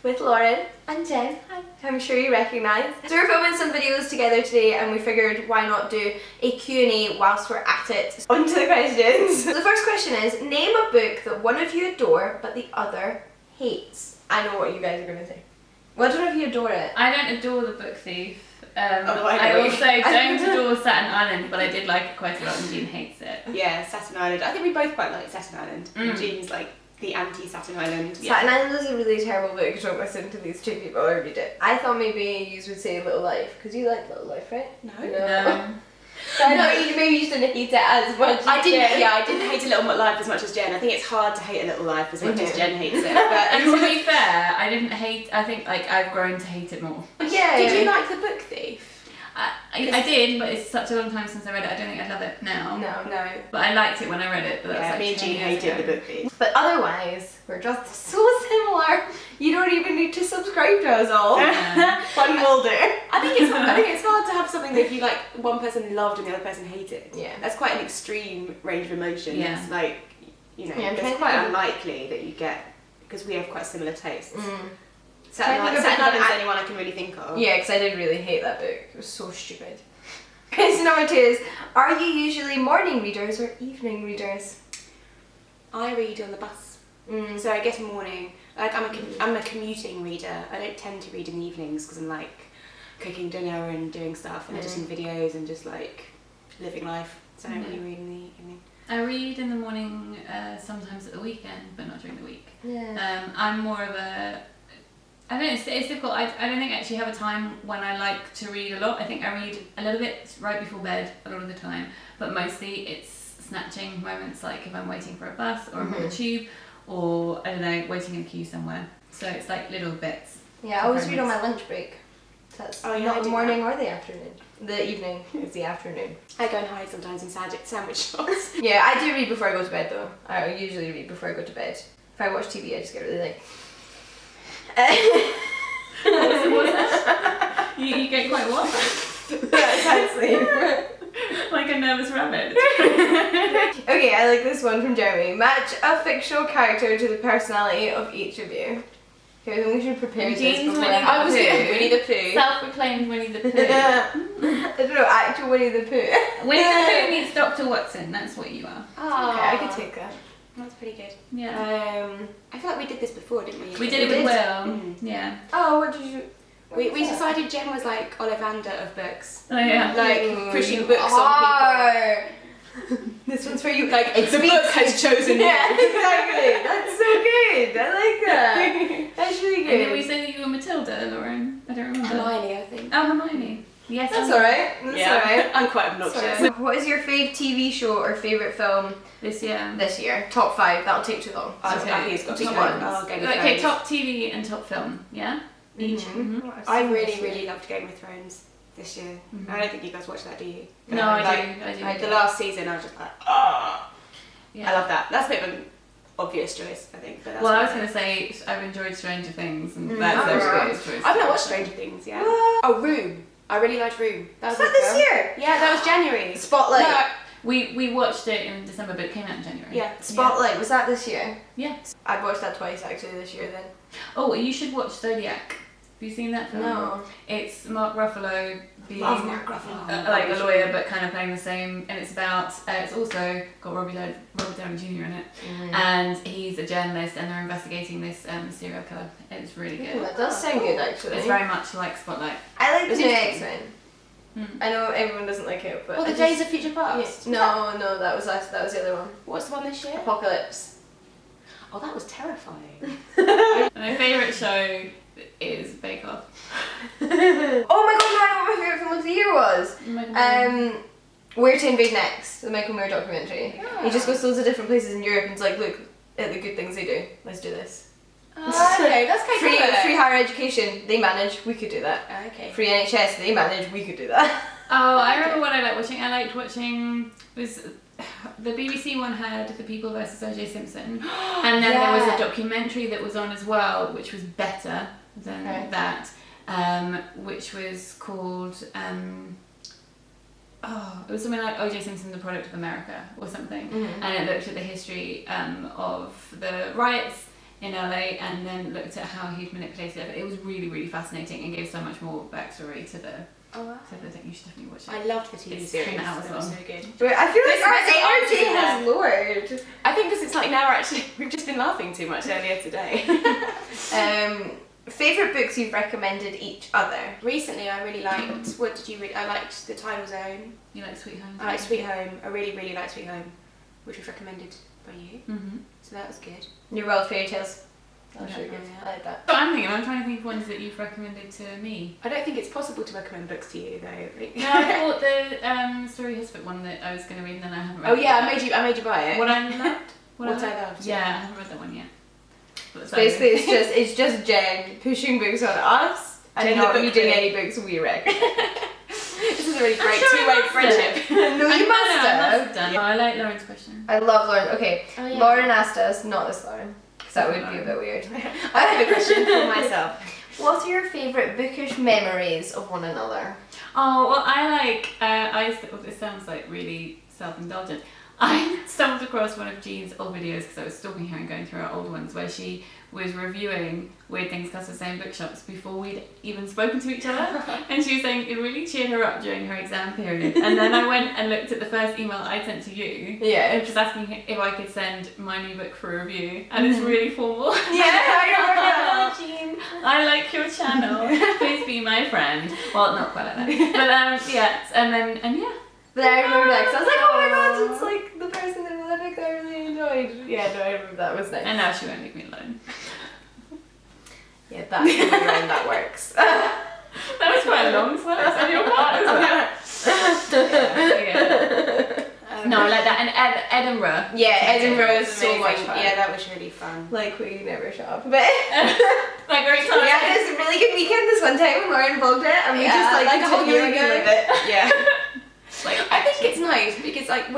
with Lauren and Jen, I'm sure you recognise. So we're filming some videos together today and we figured why not do a Q&A whilst we're at it. On to the questions. So the first question is, name a book that one of you adore but the other hates. I know what you guys are going to say. Well, I don't know if you adore it. I don't adore The Book Thief. I also don't adore Staten Island, but I did like it quite a lot and Jean hates it. Yeah, Staten Island. I think we both quite like Staten Island. Jean's like the anti-Staten Island. Staten Island was a really terrible book. Don't listen to these two people or read it. I thought maybe you would say Little Life, because you like Little Life, right? No. So I know maybe you just didn't hate it as much as I didn't Jen. hate A Little Life as much as Jen. I think it's hard to hate A Little Life as much as Jen hates it. But And to be fair, I didn't hate, I think like I've grown to hate it more. Yeah. Did you like The Book Thief? I did, but it's such a long time since I read it. I don't think I'd love it now. No. But I liked it when I read it. But that was like Me and 10 Jean years hated ago. The Book Thief. But otherwise, we're just so similar. You don't even need to subscribe to us all. One will do. I think it's hard to have something that if you like one person loved and the other person hated. Yeah. That's quite an extreme range of emotions. Yeah. It's like, you know, Yeah, I'm trying it's to quite think. unlikely that you get, because we have quite similar tastes. Trying to think of Staten a book Island's the that only one I can really think of. Yeah, because I did really hate that book. It was so stupid. Question number 2 is, are you usually morning readers or evening readers? I read on the bus. So I guess morning. Like I'm a commuting reader. I don't tend to read in the evenings because I'm like cooking dinner and doing stuff and editing videos and just like living life. So I don't really read in the evening. I read in the morning, sometimes at the weekend, but not during the week. Yeah. I'm more of a, I don't know, it's difficult. I don't think I actually have a time when I like to read a lot. I think I read a little bit right before bed a lot of the time, but mostly it's snatching moments, like if I'm waiting for a bus or I'm on the tube or, I don't know, waiting in a queue somewhere. So it's like little bits. Yeah, I always read on my lunch break. So that's I not the do morning that. or the afternoon. The evening is the afternoon. I go and hide sometimes in sandwich shops. Yeah, I do read before I go to bed though. I usually read before I go to bed. If I watch TV, I just get really like... What's that? You get quite what? I can't sleep. Like a nervous rabbit. Okay, I like this one from Jeremy. Match a fictional character to the personality of each of you. Okay, then we should prepare this Jean's before Winnie the I was Pooh. thinking Winnie the Pooh. Self-proclaimed Winnie the Pooh. I don't know, actual Winnie the Pooh. Winnie the Pooh meets Dr. Watson, that's what you are. Oh, Okay, I could take that. That's pretty good. Yeah. I feel like we did this before, didn't we? We did it with Will. Yeah. Oh, what did you... We decided Jen was like Ollivander of books. Oh yeah. Like pushing books on people. This one's for you. Like the book has chosen you. Yeah, exactly. That's so good. I like that. That's really And then good. we said that you were Matilda, Lauren. I don't remember. Hermione, I think. Oh, Hermione. Yes. That's alright. That's alright. I'm quite obnoxious. So, what is your fave TV show or favourite film This year. this year? Top 5. That'll take too long. I Okay. think it's got to be Just one. one. Oh, Game of Okay, Thrones. top TV and top film. Yeah. Each. I really loved Game of Thrones this year. I don't think you guys watch that, do you? No, I do. The last season, I was just like, oh, Yeah. I love that. That's a bit of an obvious choice, I think. But that's Well, I was fine. going to say I've enjoyed Stranger Things, and Oh, that's a right. obvious choice. I've not watched Stranger Things yet. What? Oh, Room. I really liked Room. Was was that a good this film. year? Yeah, that was January. Spotlight. No, We watched it in December, but it came out in January. yeah. Spotlight. Was that this year? Yeah. I've watched that twice actually this year then. Oh, you should watch Zodiac. Have you seen that film? No. It's Mark Ruffalo being Love Mark Ruffalo. like a lawyer, but kind of playing the same. And it's about. It's also got Robert Downey Jr. in it, and he's a journalist, and they're investigating this serial killer. It's really Ooh, good. that does sound good actually. It's very much like Spotlight. I like the Is new it- X-Men. I know everyone doesn't like it, but Well, I the just- Days of Future Past. Yeah. No, that was us. That was the other one. What's the one this year? Apocalypse. Oh, that was terrifying. My favourite show is Bake Off. Oh my god, no, I know what my favourite film of the year was. Where to Invade Next, the Michael Moore documentary. He just goes to loads of different places in Europe and is like, look at the good things they do. Let's do this. Okay, that's quite Free clever. higher education, they manage, we could do that. Okay. Free NHS, they manage, we could do that. Oh, I remember what I liked watching. I liked watching was the BBC one had The People versus O.J. Simpson, and then there was a documentary that was on as well, which was better than that, which was called it was something like O.J. Simpson, the Product of America, or something, and it looked at the history of the riots in LA and then looked at how he'd manipulated it. It was really, really fascinating and gave so much more backstory to the thing. You should definitely watch it. I loved the TV series. 10 hours That was long. so good. But I feel like This our rest of energy our has lowered. I think because it's like now we've just been laughing too much earlier today. Favourite books you've recommended each other? Recently I really liked, what did you read? I liked The Tidal Zone. You like Sweet Home? I liked Sweet Home. I really, really liked Sweet Home, which was recommended by you. Mm-hmm. So that was good. New World Fairy Tales. That was Yeah, really good. yeah. I like that. But I'm trying to think of ones that you've recommended to me. I don't think it's possible to recommend books to you though. No, I thought the Story Hospital one that I was going to read and then I haven't read Oh it yeah, yet. I made you buy it. What I Loved? What I Loved. Yeah, I haven't read that one yet. But So basically, it's just Jen pushing books on us and Doing not the book reading club. any books we recommend. This is a really great sure I two-way must friendship. No, you must I have. must have done. Oh, I like Lauren's question. I love Lauren. Okay, Oh, yeah. Lauren asked us, not this Lauren, because that would be a bit weird. I have a question for myself. What are your favourite bookish memories of one another? Oh, well, I like, this sounds like really self-indulgent. I stumbled across one of Jean's old videos because I was stalking her and going through her old ones where she was reviewing Weird Things Cast the Same bookshops before we'd even spoken to each other. And she was saying it really cheered her up during her exam period. And then I went and looked at the first email I sent to you. Yeah. Just asking if I could send my new book for a review. And it's really formal. Yeah, I remember that. Jean, I like your channel. Please be my friend. Well, not quite like that. But yeah, and yeah. But I remember that because I was like, oh my god, it's like the person in the book that I really enjoyed. Yeah, no, I remember that. It was nice. And now she won't leave me alone. Yeah, that's the way around that works. That was quite a long sentence on your part, isn't it? Yeah. No, I like that. And Edinburgh. Yeah, Edinburgh is was so much amazing. fun. Yeah, that was really fun. Like, we never shop. But Like great time. we had this really good weekend this one time when Lauren vlogged it, and we just like a whole year continually ago. live it. Yeah. I think it's nice because like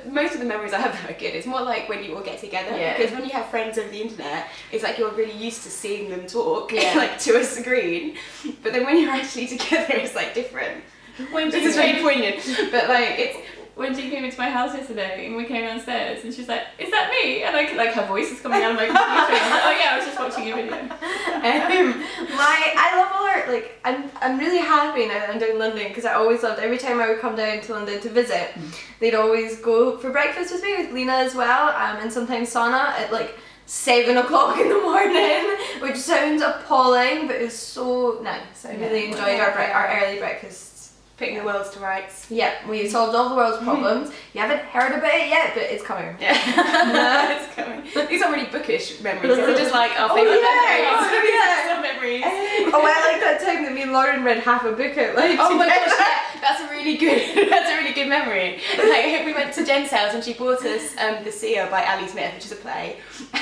most of the memories I have that are good. It's more like when you all get together. Yeah. Because when you have friends over the internet, it's like you're really used to seeing them talk, Yeah. like to a screen. But then when you're actually together, it's like different. When This is really poignant. But like it's. When she came into my house yesterday and we came downstairs and she was like, "Is that me?" And like her voice is coming out of my computer. And I'm like, "Oh yeah, I was just watching your video." I love all our, like, I'm really happy now that I'm down in London because I always loved every time I would come down to London to visit, they'd always go for breakfast with me, with Lena as well, and sometimes sauna at like 7 o'clock in the morning, which sounds appalling, but it was so nice. I really enjoyed our early breakfasts. Putting the world to rights. Yeah, we solved all the world's problems. You haven't heard about it yet, but it's coming. Yeah. It's coming. These aren't really bookish memories. These are just like our favourite memories. Oh, These yeah. are some memories. Oh, I like that time that me and Lauren read half a book out loud. Oh my together. gosh, yeah, that's a really good memory. Like we went to Jen's house and she bought us The Seer by Ali Smith, which is a play,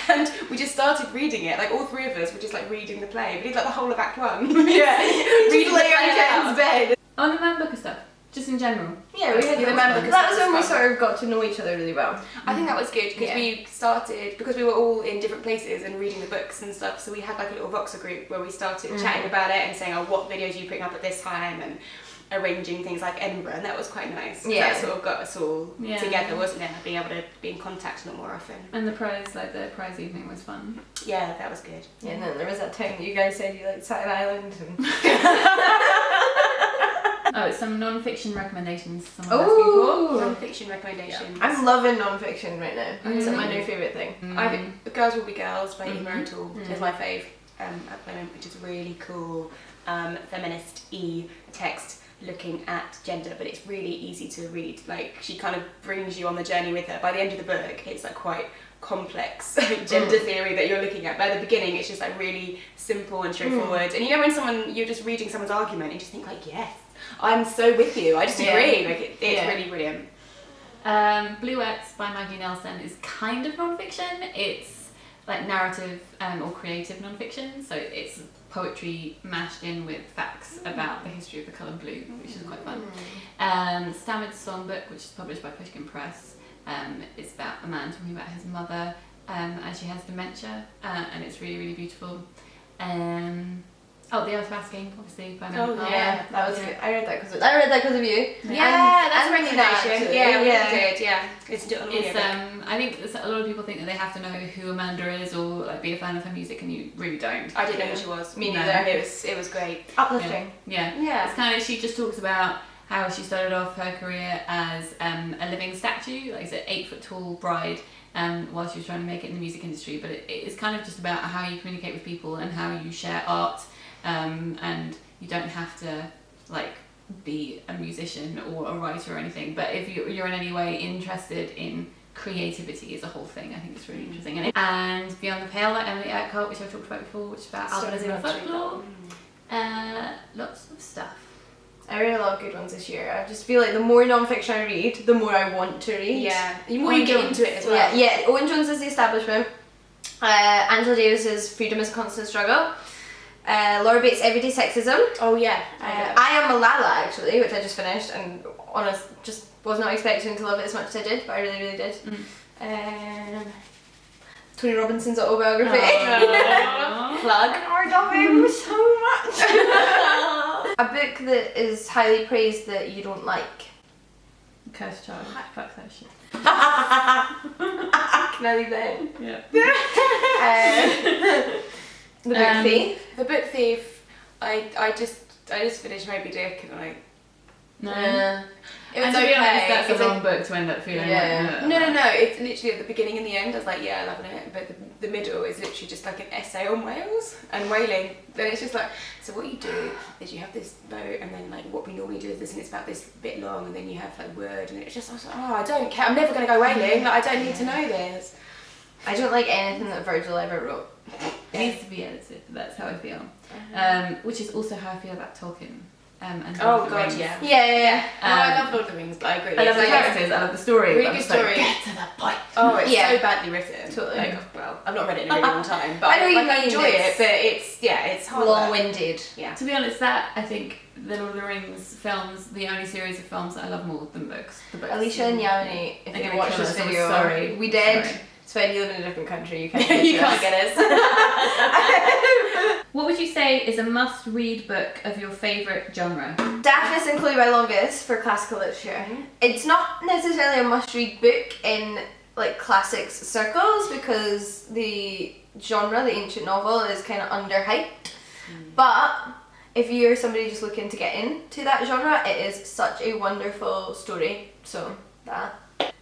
and we just started reading it. Like all three of us were just like reading the play. We did like the whole of Act 1. Yeah, Reading just the lay on play Jen's out. bed. On the Man Booker stuff, just in general. Yeah, we had Yeah, the the man man because book that was stuff when we was fun. sort of got to know each other really well. I think that was good because Yeah. we started, because we were all in different places and reading the books and stuff, so we had like a little Voxer group where we started chatting about it and saying, oh, what videos are you putting up at this time, and arranging things like Edinburgh, and that was quite nice. Yeah. That sort of got us all Yeah. together, wasn't it? Being able to be in contact a lot more often. And the prize evening was fun. Yeah, that was good. Yeah, and then there was that time that you guys said you liked Staten Island. And Oh, some non-fiction recommendations. Someone asking for. Non-fiction recommendations. I'm loving non-fiction right now. It's like my new favourite thing. I think Girls Will Be Girls by Eva O'Toole is my fave at the moment, which is a really cool feminist text looking at gender, but it's really easy to read. Like she kind of brings you on the journey with her. By the end of the book, it's like quite complex gender theory that you're looking at. By the beginning, it's just like really simple and straightforward. And you know when you're just reading someone's argument and you just think like, yes, I'm so with you. I just agree. Like it's really brilliant. Bluettes by Maggie Nelson is kind of non-fiction. It's like narrative or creative non-fiction, so it's poetry mashed in with facts about the history of the colour blue, which is quite fun. Stammered Songbook, which is published by Pushkin Press, it's about a man talking about his mother as she has dementia, and it's really, really beautiful. Oh, The Art of Asking, obviously, by Oh, Mel. Yeah, that was good. I read that because of you. Yeah, that's and a recommendation. actually. Yeah, Yeah. we did. Yeah, it's an It's audiobook. I think a lot of people think that they have to know who Amanda is or like be a fan of her music, and you really don't. I didn't know who she was. Me No. neither. It was great. Uplifting. Yeah. Yeah. It's kind of, she just talks about how she started off her career as a living statue, like an 8 foot tall bride, while she was trying to make it in the music industry. But it's kind of just about how you communicate with people and how you share art, and you don't have to like be a musician or a writer or anything. But if you're in any way interested in creativity as a whole thing, I think it's really interesting. And Beyond the Pale by Emily Eckhart, which I've talked about before, which is about albinism and folklore. Lots of stuff. I read a lot of good ones this year. I just feel like the more non-fiction I read, the more I want to read. Yeah, the more you get into it as well. Yeah, Owen Jones is The Establishment. Angela Davis's Freedom is a Constant Struggle. Laura Bates' Everyday Sexism. Oh yeah. I Am Malala, actually, which I just finished, and just was not expecting to love it as much as I did, but I really, really did. Tony Robinson's autobiography. Plug. I love him so much. A book that is highly praised that you don't like. Cursed Child. Fuck that shit. Can I leave that in? Yeah. The Book Thief. The Book Thief. I just finished Moby Dick and No. It was and to be honest, okay. that's It's a wrong book to end up feeling Yeah. like. No. It's literally at the beginning and the end. I was like, yeah, loving it. But the middle is literally just like an essay on whales and whaling. Then it's just like, so what you do is you have this boat, and then like what we normally do is this, and it's about this bit long, and then you have like word, and it's just I was like, oh, I don't care. I'm never gonna go whaling. Like, I don't need to know this. I don't like anything that Virgil ever wrote. It needs to be edited. That's how I feel. Which is also how I feel about Tolkien. And Lord Oh of the god, Rings. yeah. Yeah. I love Lord of the Rings, but I agree. I love the It's like- characters. I love the story. Really but I'm good just like, story. get to the point. Oh, it's Yeah. so badly written. Totally. Like, well, I've not read it in a really long time, but I know you I mean, enjoy it. it's- But it's hard work. Long-winded. Yeah. To be honest, that I think the Lord of the Rings films, the only series of films that I love more than books. The books. Alicia and Yamini, if They're you gonna watch kill this us, I'm video, sorry. we did. Sorry. It's fine, you live in a different country, you can't get You to can't us. get us. What would you say is a must-read book of your favourite genre? Daphnis and Chloe by Longus for classical literature. It's not necessarily a must-read book in like classics circles because the genre, the ancient novel, is kind of underhyped. But if you're somebody just looking to get into that genre, it is such a wonderful story. So that.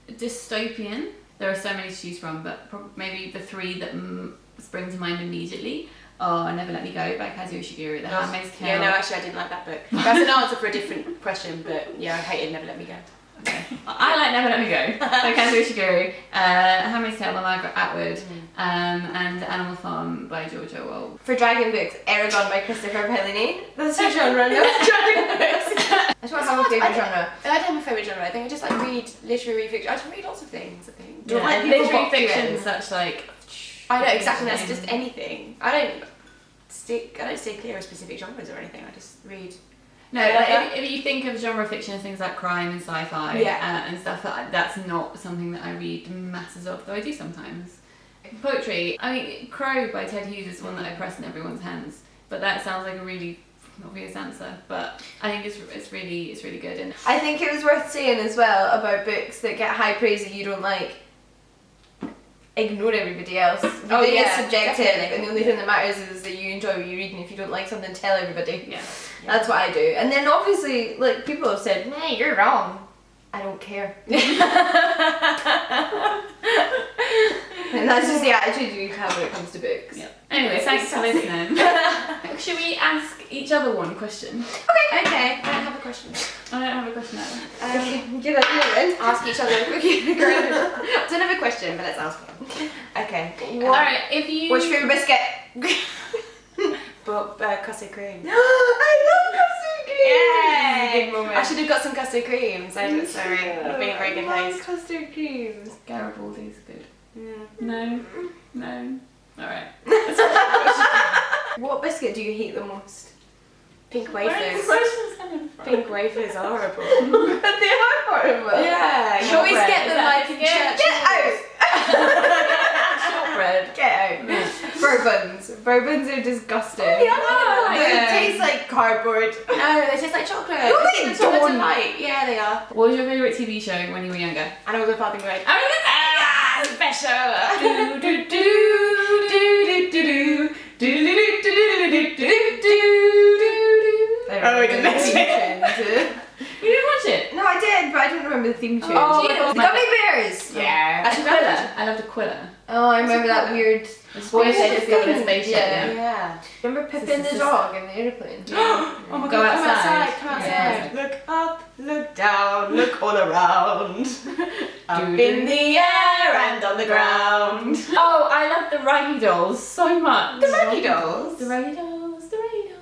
Dystopian. There are so many to choose from, but maybe the three that spring to mind immediately are Never Let Me Go by Kazuo Ishiguro, The Handmaid's Tale. Yeah, no, actually I didn't like that book. That's an answer for a different question, but yeah, I hated Never Let Me Go. Okay. I like Never Let Me Go by Kazuo Ishiguro, Handmaid's Tale by Margaret Atwood, and Animal Farm by George Orwell. For dragon books, Aragon by Christopher Paolini. That's your genre, no? Dragon books. I just want to have a favourite genre. I don't have a favourite genre. I think I just like read literary fiction. I just read lots of things, I think. Don't Yeah, let people literary box you fiction, in. such like. I know exactly. That's just anything. I don't stay clear of specific genres or anything. I just read. No, I like like if you think of genre fiction, things like crime and sci-fi and stuff, that's not something that I read masses of, though I do sometimes. Poetry, I mean, Crow by Ted Hughes is one that I press in everyone's hands, but that sounds like a really obvious answer, but I think it's really good. And I think it was worth saying as well about books that get high praise that you don't like. Ignore everybody else. Everything is subjective, definitely. and the only thing that matters is that you enjoy what you read, and if you don't like something, tell everybody. yeah. That's what I do. And then obviously, like, people have said, "Nah, you're wrong." I don't care. And that's just the attitude you have when it comes to books. Yeah. Anyway, thanks for listening. Should we ask each other one question? Okay, I don't have a question. I don't have a question either. Get out then. Ask each other a question. I don't have a question, but let's ask one. Okay. Alright, if you... What's your favourite biscuit? But custard cream. I love custard cream. This is a big moment. I should have got some custard creams. I'm sorry. I've been a very good I love host. custard creams. Garibaldi's good. Yeah. No. Alright. What biscuit do you hate the most? Pink Where is wafers. the questions coming from? Pink wafers are horrible. But they are horrible. Yeah, you always Shortbread, get is them that like in biscuit? church. Get out. Shortbread. Get out. bourbons. Bourbons are disgusting. Oh, yeah, They yeah. taste like cardboard. No, they taste like chocolate. No, They they taste like chocolate don't. delight. Yeah, they are. What was your favourite TV show when you were younger? And all the farthing red. Special. Oh, we didn't mention You didn't watch it? No, I did, but I don't remember the theme tune. Oh, the Gummy Bears! Yeah. Aquila. I loved Aquila. Oh, I remember that weird. Boy said the discovered a thing? spaceship. Yeah. Yeah. Remember Pippin the dog in the airplane? Oh my Go god, outside. come outside. Yeah. Look up, look down, look all around. Up in the air and on the ground. Oh, I love the Raggy Dolls so much. The Raggy Dolls? The Raggy Dolls, the Raggy Dolls.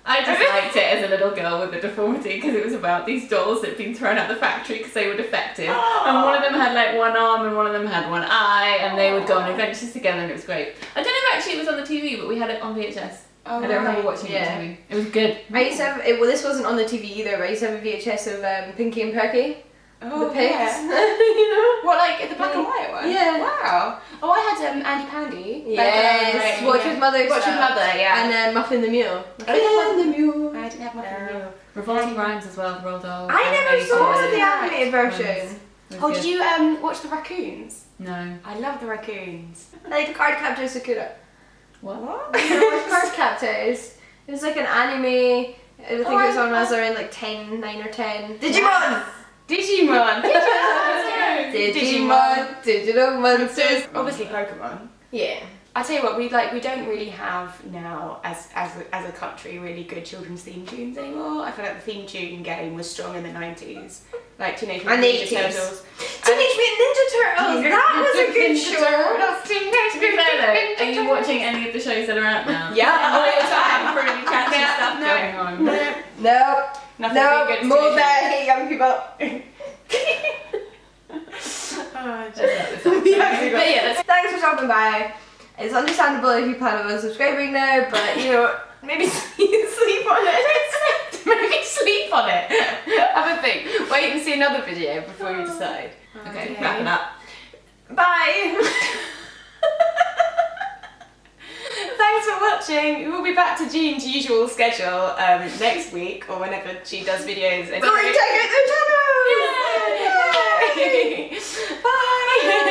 I just liked it as a little girl with a deformity because it was about these dolls that had been thrown out the factory because they were defective. And one of them had like one arm and one of them had one eye, and they would go on adventures together, and it was great. I don't know if actually it was on the TV, but we had it on VHS. Oh, I don't remember watching it on TV. It was good. I used to have, well, this wasn't on the TV either, but I used to have a VHS of Pinky and Perky. Oh, The pigs. yeah. You know? What, like the black and white one? Yeah. Wow. Oh, I had Andy Pandy. Yes. Watch with Mother. Watch with Mother, yeah. And then Muffin the Mule. Oh, Muffin the Mule. I didn't have Muffin the Mule. Revolting Rhymes as well, the Roald Dahl. I never saw the Yeah. animated version. Oh, did you watch the raccoons? No. I love the raccoons. Like Card Captor Sakura. What? You know what Card Captors? It was like an anime. I think it was on when I was around like 9 or 10. Digimon! Digimon! Digimon! Digital monsters! Obviously Pokemon. Yeah. I tell you what, we don't really have now as a country really good children's theme tunes anymore. I feel like the theme tune game was strong in the 90s, like Teenage And Mutant 80s. Ninja Turtles. Teenage Mutant Ninja Turtles! That was a good show! To be fair though, are you watching any of the shows that are out now? Yeah, all the Some time. really catchy stuff going on. No. Nothing No, really good. more that I hate young people. Oh, But yeah, that's Thanks for stopping by. It's understandable if you plan on unsubscribing now, but you know, maybe sleep on it. maybe sleep on it. Have a think. Wait and see another video before you decide. okay, wrapping up. Bye. Thanks for watching. We'll be back to Jean's usual schedule next week or whenever she does videos. Go and check out their channel. Yay! Bye.